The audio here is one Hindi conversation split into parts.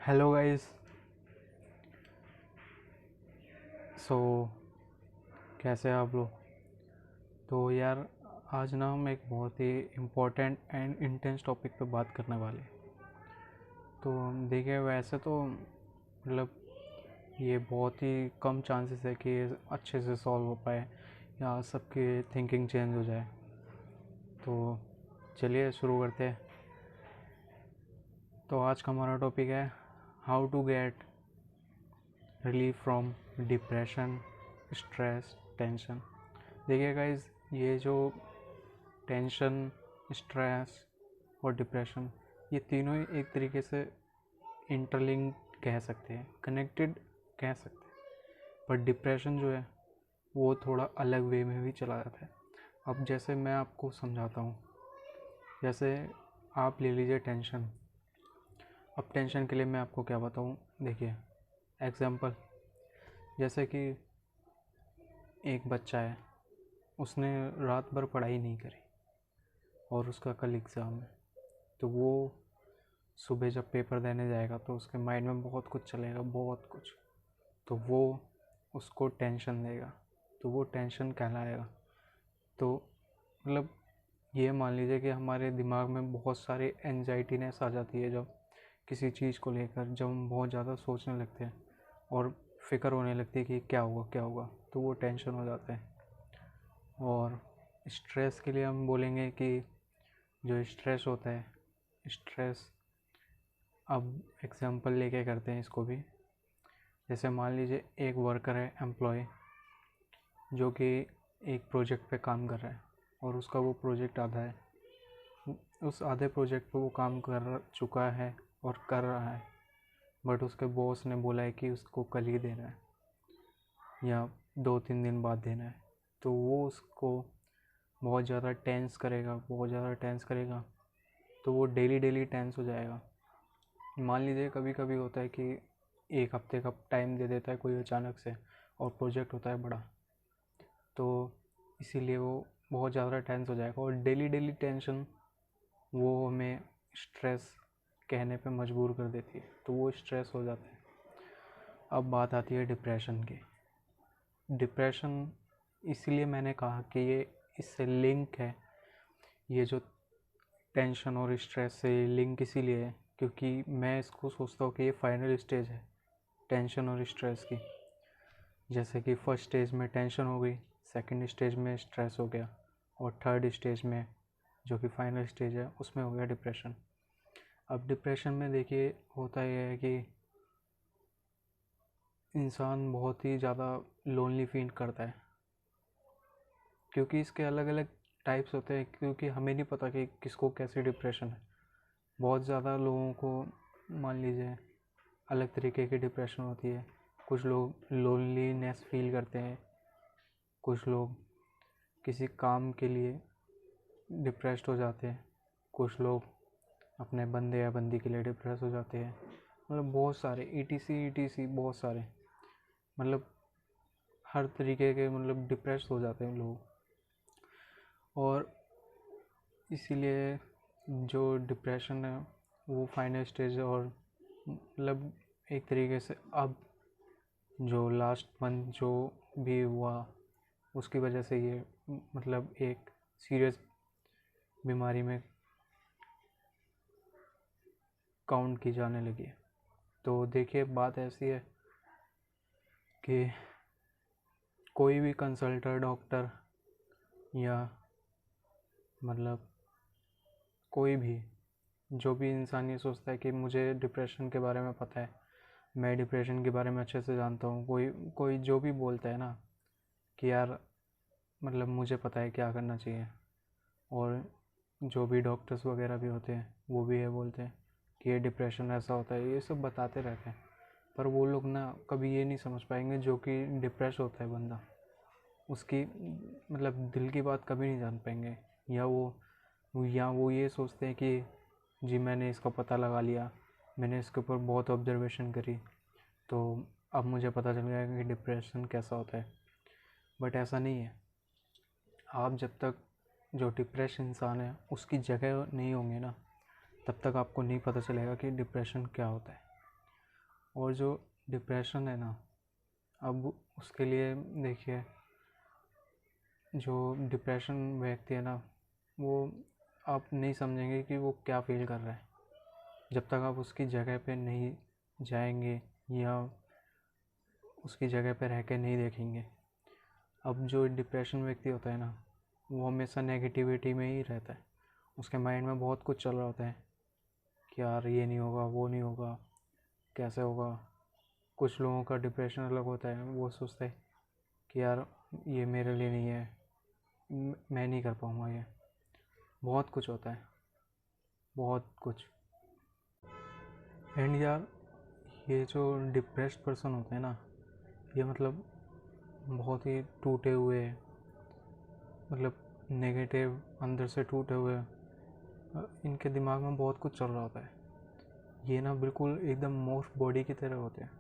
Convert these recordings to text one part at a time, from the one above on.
Hello guys. सो कैसे हैं आप लोग? तो यार, आज ना हम एक बहुत ही इम्पोर्टेंट एंड इंटेंस टॉपिक पे बात करने वाले हैं। तो देखिए, वैसे तो मतलब ये बहुत ही कम चांसेस है कि ये अच्छे से सॉल्व हो पाए या सबकी थिंकिंग चेंज हो जाए। तो चलिए शुरू करते हैं। तो आज का हमारा टॉपिक है how to get relief from depression, stress, tension. देखिए गाइज, ये जो टेंशन, स्ट्रेस और डिप्रेशन, ये तीनों ही एक तरीके से इंटरलिंक कह सकते हैं, कनेक्टेड कह सकते हैं। पर डिप्रेशन जो है वो थोड़ा अलग वे में भी चला जाता है। अब जैसे मैं आपको समझाता हूँ, जैसे आप ले लीजिए टेंशन। अब टेंशन के लिए मैं आपको क्या बताऊँ, देखिए एग्जाम्पल, जैसे कि एक बच्चा है, उसने रात भर पढ़ाई नहीं करी और उसका कल एग्ज़ाम है। तो वो सुबह जब पेपर देने जाएगा तो उसके माइंड में बहुत कुछ चलेगा, बहुत कुछ। तो वो उसको टेंशन देगा, तो वो टेंशन कहलाएगा। तो मतलब ये मान लीजिए कि हमारे दिमाग में बहुत सारी एंजाइटीनेस आ जाती है जब किसी चीज़ को लेकर, जब हम बहुत ज़्यादा सोचने लगते हैं और फिक्र होने लगती है कि क्या होगा क्या होगा, तो वो टेंशन हो जाता है। और स्ट्रेस के लिए हम बोलेंगे कि जो स्ट्रेस होता है, स्ट्रेस, अब एग्जांपल लेके करते हैं इसको भी। जैसे मान लीजिए एक वर्कर है, एम्प्लॉय, जो कि एक प्रोजेक्ट पे काम कर रहा है और उसका वो प्रोजेक्ट आधा है। उस आधे प्रोजेक्ट पे वो काम कर चुका है और कर रहा है, बट उसके बॉस ने बोला है कि उसको कल ही देना है या 2-3 दिन बाद देना है। तो वो उसको बहुत ज़्यादा टेंस करेगा, बहुत ज़्यादा टेंस करेगा। तो वो डेली डेली टेंस हो जाएगा। मान लीजिए कभी कभी होता है कि एक हफ्ते का टाइम दे देता है कोई अचानक से, और प्रोजेक्ट होता है बड़ा, तो इसीलिए वो बहुत ज़्यादा टेंस हो जाएगा। और डेली डेली टेंशन वो हमें स्ट्रेस कहने पे मजबूर कर देती है, तो वो स्ट्रेस हो जाता है। अब बात आती है डिप्रेशन की। डिप्रेशन, इसलिए मैंने कहा कि ये इससे लिंक है, ये जो टेंशन और स्ट्रेस से लिंक इसीलिए है क्योंकि मैं इसको सोचता हूँ कि ये फाइनल स्टेज है टेंशन और स्ट्रेस की। जैसे कि फर्स्ट स्टेज में टेंशन हो गई, सेकंड स्टेज में स्ट्रेस हो गया, और थर्ड स्टेज में जो कि फाइनल स्टेज है उसमें हो गया डिप्रेशन। अब डिप्रेशन में देखिए होता यह है कि इंसान बहुत ही ज़्यादा लोनली फील करता है, क्योंकि इसके अलग अलग टाइप्स होते हैं, क्योंकि हमें नहीं पता कि किसको कैसी डिप्रेशन है। बहुत ज़्यादा लोगों को मान लीजिए अलग तरीके की डिप्रेशन होती है। कुछ लोग लोनलीनेस फील करते हैं, कुछ लोग किसी काम के लिए डिप्रेस्ड हो जाते हैं, कुछ लोग अपने बंदे या बंदी के लिए डिप्रेस हो जाते हैं। मतलब बहुत सारे ईटीसी बहुत सारे, मतलब हर तरीके के मतलब डिप्रेस हो जाते हैं लोग। और इसीलिए जो डिप्रेशन है वो फाइनल स्टेज है। और मतलब एक तरीके से अब जो लास्ट मंथ जो भी हुआ उसकी वजह से ये मतलब एक सीरियस बीमारी में काउंट की जाने लगी है। तो देखिए बात ऐसी है कि कोई भी कंसल्टेंट डॉक्टर या मतलब कोई भी, जो भी इंसान ये सोचता है कि मुझे डिप्रेशन के बारे में पता है, मैं डिप्रेशन के बारे में अच्छे से जानता हूँ, कोई कोई जो भी बोलता है ना कि यार मतलब मुझे पता है क्या करना चाहिए, और जो भी डॉक्टर्स वगैरह भी होते हैं वो भी ये बोलते हैं कि ये डिप्रेशन ऐसा होता है, ये सब बताते रहते हैं। पर वो लोग ना कभी ये नहीं समझ पाएंगे जो कि डिप्रेस होता है बंदा, उसकी मतलब दिल की बात कभी नहीं जान पाएंगे। या वो ये सोचते हैं कि जी मैंने इसका पता लगा लिया, मैंने इसके ऊपर बहुत ऑब्जर्वेशन करी, तो अब मुझे पता चल गया कि डिप्रेशन कैसा होता है। बट ऐसा नहीं है। आप जब तक जो डिप्रेस इंसान है उसकी जगह नहीं होंगे ना, तब तक आपको नहीं पता चलेगा कि डिप्रेशन क्या होता है। और जो डिप्रेशन है ना, अब उसके लिए देखिए, जो डिप्रेशन व्यक्ति है ना, वो आप नहीं समझेंगे कि वो क्या फील कर रहा है जब तक आप उसकी जगह पे नहीं जाएंगे या उसकी जगह पे रह के नहीं देखेंगे। अब जो डिप्रेशन व्यक्ति होता है ना, वो हमेशा नेगेटिविटी में ही रहता है। उसके माइंड में बहुत कुछ चल रहा होता है कि यार ये नहीं होगा, वो नहीं होगा, कैसे होगा। कुछ लोगों का डिप्रेशन अलग होता है, वो सोचते हैं कि यार ये मेरे लिए नहीं है, मैं नहीं कर पाऊँगा ये। बहुत कुछ होता है, बहुत कुछ। एंड यार, ये जो डिप्रेस्ड पर्सन होते हैं ना, ये मतलब बहुत ही टूटे हुए, मतलब नेगेटिव, अंदर से टूटे हुए, इनके दिमाग में बहुत कुछ चल रहा होता है। ये ना बिल्कुल एकदम मोस्ट बॉडी की तरह होते हैं,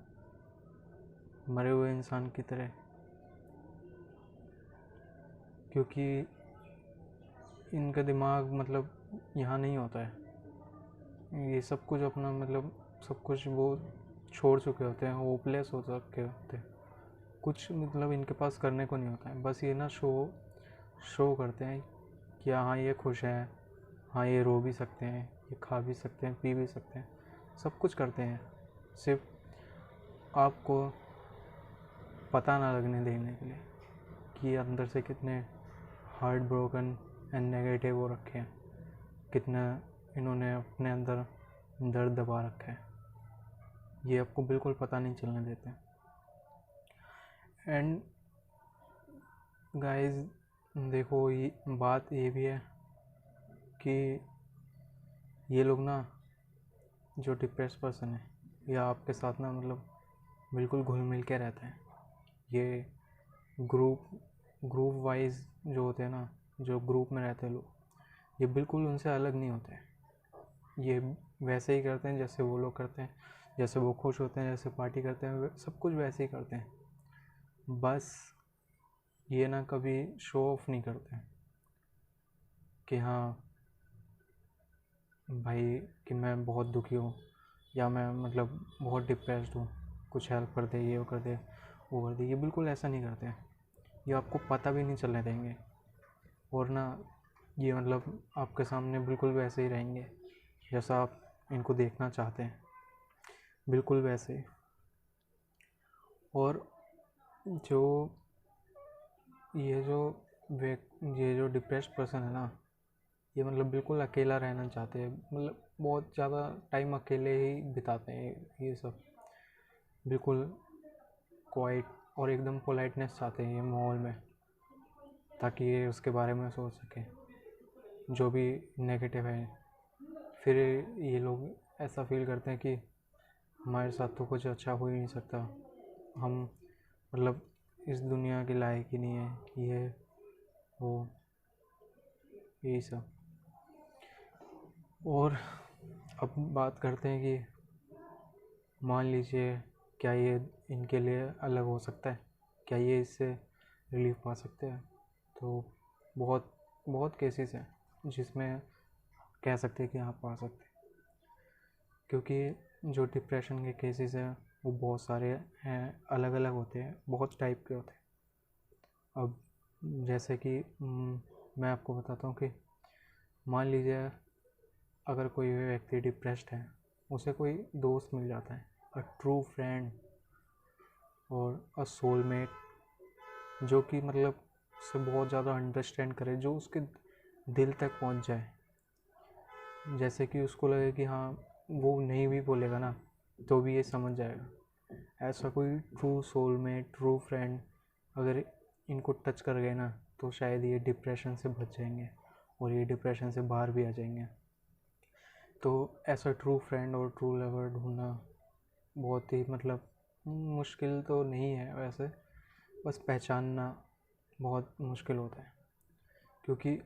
मरे हुए इंसान की तरह। क्योंकि इनका दिमाग मतलब यहाँ नहीं होता है। ये सब कुछ अपना मतलब सब कुछ वो छोड़ चुके होते हैं, होपलेस हो चुके होते हैं। कुछ मतलब इनके पास करने को नहीं होता है। बस ये ना शो करते हैं कि हाँ ये खुश हैं, हाँ ये रो भी सकते हैं, ये खा भी सकते हैं, पी भी सकते हैं, सब कुछ करते हैं, सिर्फ आपको पता ना लगने देने के लिए कि अंदर से कितने हार्ट ब्रोकन एंड नेगेटिव हो रखे हैं, कितना इन्होंने अपने अंदर दर्द दबा रखा है। ये आपको बिल्कुल पता नहीं चलने देते। एंड गाइस, देखो ये बात ये भी है कि ये लोग ना, जो डिप्रेस पर्सन है, या आपके साथ ना मतलब बिल्कुल घुल मिल के रहते हैं। ये ग्रुप वाइज जो होते हैं ना, जो ग्रुप में रहते हैं लोग, ये बिल्कुल उनसे अलग नहीं होते हैं। ये वैसे ही करते हैं जैसे वो लोग करते हैं, जैसे वो खुश होते हैं, जैसे पार्टी करते हैं, सब कुछ वैसे ही करते हैं। बस ये ना कभी शो ऑफ नहीं करते हैं कि हाँ भाई कि मैं बहुत दुखी हूँ, या मैं मतलब बहुत डिप्रेस्ड हूँ, कुछ हेल्प कर दे, ये वो कर दे, वो कर दे। ये बिल्कुल ऐसा नहीं करते हैं। ये आपको पता भी नहीं चलने देंगे। और ना ये मतलब आपके सामने बिल्कुल वैसे ही रहेंगे जैसा आप इनको देखना चाहते हैं, बिल्कुल वैसे ही। और जो ये जो ये जो डिप्रेस्ड पर्सन है ना, ये मतलब बिल्कुल अकेला रहना चाहते हैं, मतलब बहुत ज़्यादा टाइम अकेले ही बिताते हैं ये सब। बिल्कुल क्वाइट और एकदम पोलाइटनेस चाहते हैं ये माहौल में, ताकि ये उसके बारे में सोच सकें जो भी नेगेटिव है। फिर ये लोग ऐसा फील करते हैं कि हमारे साथ तो कुछ अच्छा हो ही नहीं सकता, हम मतलब इस दुनिया के लायक ही नहीं है, ये वो यही सब। और अब बात करते हैं कि मान लीजिए, क्या ये इनके लिए अलग हो सकता है, क्या ये इससे रिलीफ पा सकते हैं। तो बहुत बहुत केसेस हैं जिसमें कह सकते हैं कि आप पा सकते हैं। क्योंकि जो डिप्रेशन के केसेस हैं वो बहुत सारे हैं, अलग अलग होते हैं, बहुत टाइप के होते हैं। अब जैसे कि मैं आपको बताता हूँ कि मान लीजिए अगर कोई व्यक्ति डिप्रेस्ड है, उसे कोई दोस्त मिल जाता है, अ ट्रू फ्रेंड और अ सोलमेट, जो कि मतलब उसे बहुत ज़्यादा अंडरस्टैंड करे, जो उसके दिल तक पहुंच जाए। जैसे कि उसको लगे कि हाँ वो नहीं भी बोलेगा ना तो भी ये समझ जाएगा। ऐसा कोई ट्रू सोलमेट, ट्रू फ्रेंड अगर इनको टच कर गए ना, तो शायद ये डिप्रेशन से बच जाएंगे और ये डिप्रेशन से बाहर भी आ जाएंगे। तो ऐसा ट्रू फ्रेंड और ट्रू लवर ढूंढना बहुत ही मतलब मुश्किल तो नहीं है वैसे, बस पहचानना बहुत मुश्किल होता है। क्योंकि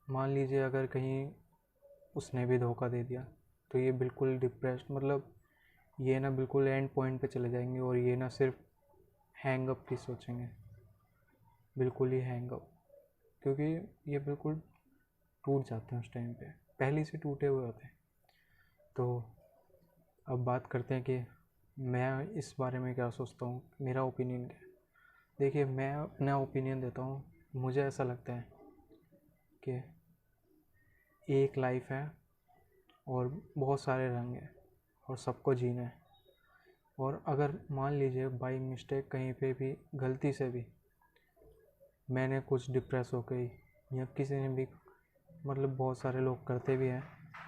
मान लीजिए अगर कहीं उसने भी धोखा दे दिया, तो ये बिल्कुल डिप्रेस्ड, मतलब ये ना बिल्कुल एंड पॉइंट पे चले जाएंगे और ये ना सिर्फ हैंग अप की सोचेंगे, बिल्कुल ही हैंग अप। क्योंकि ये बिल्कुल टूट जाते हैं उस टाइम पे, पहले से टूटे हुए होते हैं। तो अब बात करते हैं कि मैं इस बारे में क्या सोचता हूँ, मेरा ओपिनियन क्या है। देखिए, मैं अपना ओपिनियन देता हूँ। मुझे ऐसा लगता है कि एक लाइफ है और बहुत सारे रंग हैं और सबको जीना है। और अगर मान लीजिए बाई मिस्टेक कहीं पे भी गलती से भी मैंने कुछ डिप्रेस हो गई, या किसी ने भी, मतलब बहुत सारे लोग करते भी हैं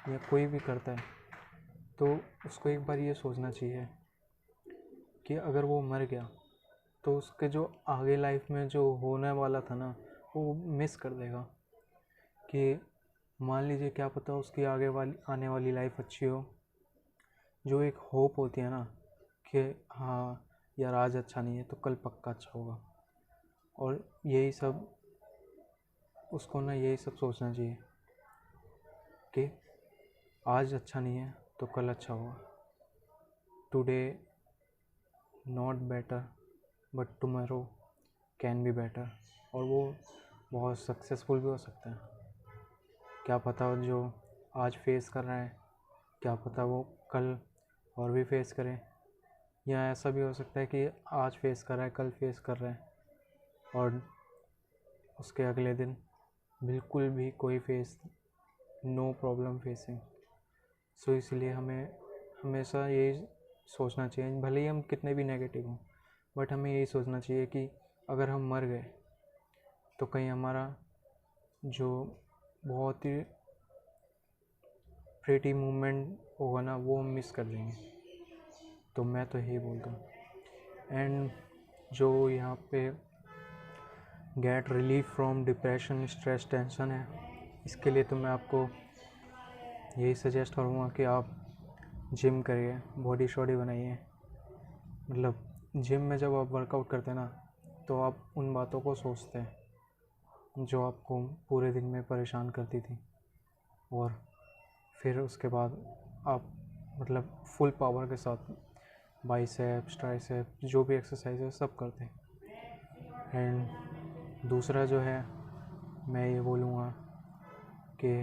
या कोई भी करता है, तो उसको एक बार ये सोचना चाहिए कि अगर वो मर गया तो उसके जो आगे लाइफ में जो होने वाला था ना, वो मिस कर देगा। कि मान लीजिए क्या पता उसकी आगे वाली आने वाली लाइफ अच्छी हो। जो एक होप होती है ना कि हाँ यार आज अच्छा नहीं है तो कल पक्का अच्छा होगा, और यही सब उसको ना यही सब सोचना चाहिए कि आज अच्छा नहीं है तो कल अच्छा होगा। Today not better but tomorrow can be better. और वो बहुत सक्सेसफुल भी हो सकता है। क्या पता जो आज फेस कर रहा है, क्या पता वो कल और भी फेस करे, या ऐसा भी हो सकता है कि आज फेस कर रहा है, कल फेस कर रहा है और उसके अगले दिन बिल्कुल भी कोई फेस, नो प्रॉब्लम फेसिंग। सो इसलिए हमें हमेशा यही सोचना चाहिए, भले ही हम कितने भी नेगेटिव हों, बट हमें यही सोचना चाहिए कि अगर हम मर गए तो कहीं हमारा जो बहुत ही प्रीटी मूवमेंट होगा ना वो हम मिस कर देंगे। तो मैं तो यही बोलता हूँ। एंड जो यहाँ पे gate relief from depression, stress, tension है, इसके लिए तो मैं आपको यही सजेस्ट करूँगा कि आप जिम करिए, बॉडी शॉडी बनाइए। मतलब जिम में जब आप वर्कआउट करते हैं ना तो आप उन बातों को सोचते हैं जो आपको पूरे दिन में परेशान करती थी, और फिर उसके बाद आप मतलब फुल पावर के साथ बाइसेप्स, ट्राइसेप्स, जो भी एक्सरसाइज है सब करते हैं। एंड दूसरा जो है मैं ये बोलूँगा कि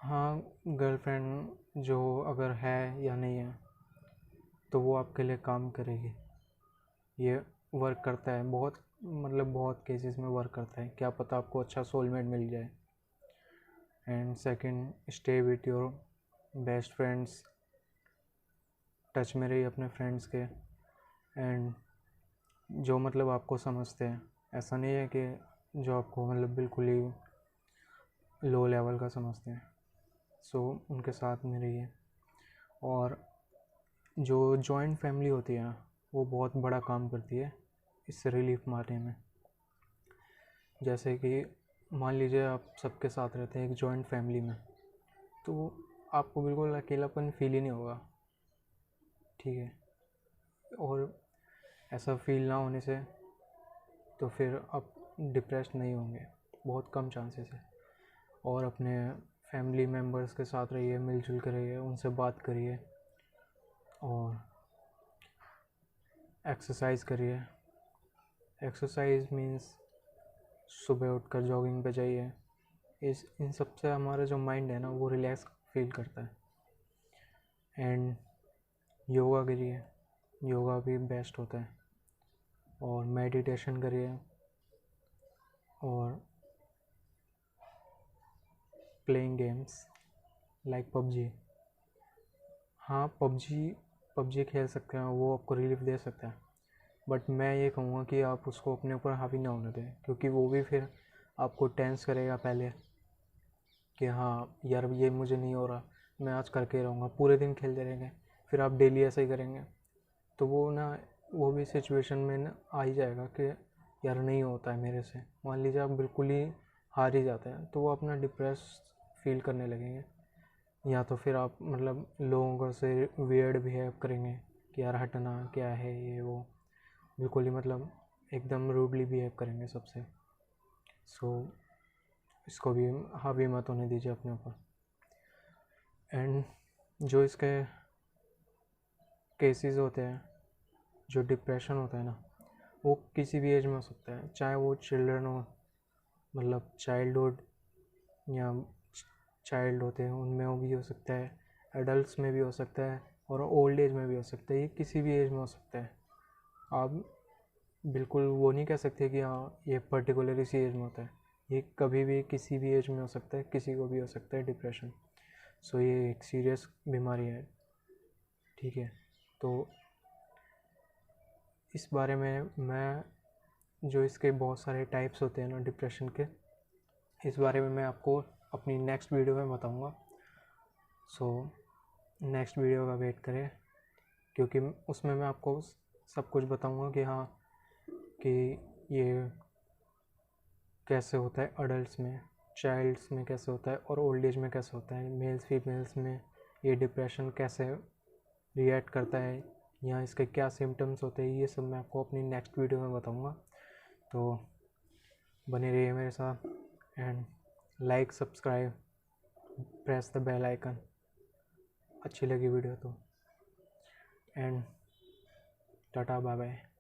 हाँ, गर्लफ्रेंड जो अगर है या नहीं है तो वो आपके लिए काम करेगी, ये वर्क करता है बहुत, मतलब बहुत केसेस में वर्क करता है। क्या पता आपको अच्छा सोलमेट मिल जाए। And second, stay with your best friends, touch में रहिए अपने फ्रेंड्स के, एंड जो मतलब आपको समझते हैं। ऐसा नहीं है कि जो आपको मतलब बिल्कुल ही लो लेवल का समझते हैं, सो उनके साथ में रहिए। और जो जॉइंट फैमिली होती है वो बहुत बड़ा काम करती है इससे रिलीफ पाने में। जैसे कि मान लीजिए आप सबके साथ रहते हैं एक जॉइंट फैमिली में, तो आपको बिल्कुल अकेलापन फील ही नहीं होगा, ठीक है। और ऐसा फील ना होने से तो फिर आप डिप्रेस्ड नहीं होंगे, बहुत कम चांसेस है। और अपने फैमिली मेम्बर्स के साथ रहिए, मिलजुल कर रहिए, उनसे बात करिए और एक्सरसाइज करिए। एक्सरसाइज मीन्स सुबह उठकर जॉगिंग पे जाइए। इन सब से हमारा जो माइंड है ना वो रिलैक्स फील करता है। एंड योगा करिए, योगा भी बेस्ट होता है। और मेडिटेशन करिए और प्लेइंग गेम्स लाइक पबजी। हाँ, पबजी खेल सकते हैं, वो आपको रिलीफ दे सकता है, बट मैं ये कहूँगा कि आप उसको अपने ऊपर हावी ना होने दें, क्योंकि वो भी फिर आपको टेंस करेगा पहले कि हाँ यार ये मुझे नहीं हो रहा, मैं आज करके रहूँगा, पूरे दिन खेलते रहेंगे, फिर आप डेली ऐसा ही करेंगे तो वो भी सिचुएशन में ना आ ही जाएगा कि यार नहीं होता है मेरे से। मान लीजिए आप बिल्कुल ही हार ही जाते हैं तो वो अपना डिप्रेस फील करने लगेंगे, या तो फिर आप मतलब लोगों से वियर्ड बिहेव करेंगे कि यार हटना क्या है ये वो, बिल्कुल ही मतलब एकदम रूडली बिहेव करेंगे सबसे। सो इसको भी हावी मत होने दीजिए अपने ऊपर। एंड जो इसके केसेस होते हैं, जो डिप्रेशन होता है ना, वो किसी भी एज में हो सकता है, चाहे वो चिल्ड्रन हो, मतलब चाइल्डहुड या चाइल्ड होते हैं उनमें वो भी हो सकता है, एडल्ट्स में भी हो सकता है, और ओल्ड एज में भी हो सकता है, ये किसी भी एज में हो सकता है। आप बिल्कुल वो नहीं कह सकते कि हाँ ये पर्टिकुलर इसी एज में होता है, ये कभी भी किसी भी एज में हो सकता है, किसी को भी हो सकता है डिप्रेशन। सो ये एक सीरियस बीमारी है, ठीक है। तो इस बारे में मैं, जो इसके बहुत सारे टाइप्स होते हैं ना डिप्रेशन के, इस बारे में मैं आपको अपनी नेक्स्ट वीडियो में बताऊंगा। सो नेक्स्ट वीडियो का वेट करें, क्योंकि उसमें मैं आपको सब कुछ बताऊंगा कि हाँ कि ये कैसे होता है अडल्ट्स में, चाइल्ड्स में कैसे होता है और ओल्ड एज में कैसे होता है, मेल्स फीमेल्स में ये डिप्रेशन कैसे रिएक्ट करता है या इसके क्या सिम्टम्स होते हैं, ये सब मैं आपको अपनी नेक्स्ट वीडियो में बताऊंगा। तो बने रहिए मेरे साथ and like subscribe press the bell icon. अच्छी लगी वीडियो तो एंड टाटा बाय बाय।